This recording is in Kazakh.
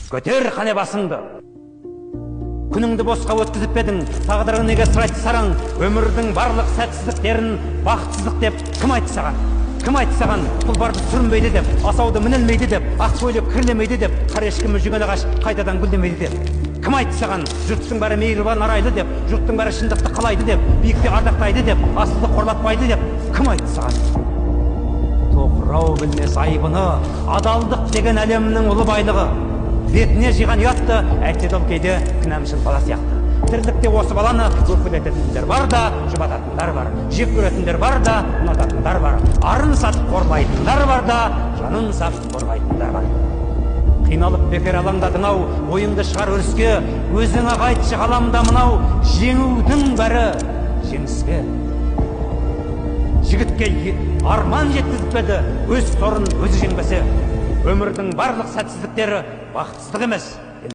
Көтер қане басыңды. Күніңді босқа өткізіп педің, тағдырың неге сыр айтты сараң, өмірдің барлық сәтсіздіктерін бақытсыздық деп кім айтты саған? Кім айтты саған тұлпарды сүрінбейді деп, асауды мінілмейді деп, ақ көйлек кірлемейді деп, қара ешкімі жүген ағаш қайтадан гүлдемейді деп? Кім айтты саған жұрттың бәрі мейірбан арайлы деп, жұрттың бәрі шындықты қалайды деп, биікте ардақтайды деп, асылды қорлатпайды деп? Кім айтты саған? Тоқырау білмес айыбыны, адалдық деген әлемнің ұлы байлығы. Бетіне жиған ұятты, әйтсе де кейде кінәмшіл бала сияқты. Тірлікте осы баланы өкпелететіндер бар да, жұбататындар бар. Жек көретіндер бар да, ұнататындар бар. Арын сатып қорлайтындар бар да, жанын сатып қорғайтындар бар. Қиналып бекер алаңдадың-ау, ойыңды шығар өріске, өзіңе қайтшы ғаламда мынау, жеңудің бәрі жеңіске. Жігітке арман жеткізбеді, өз сорын өзі жеңбесе, өмірдің барлық сәтсіздіктері бақытсыздық емес.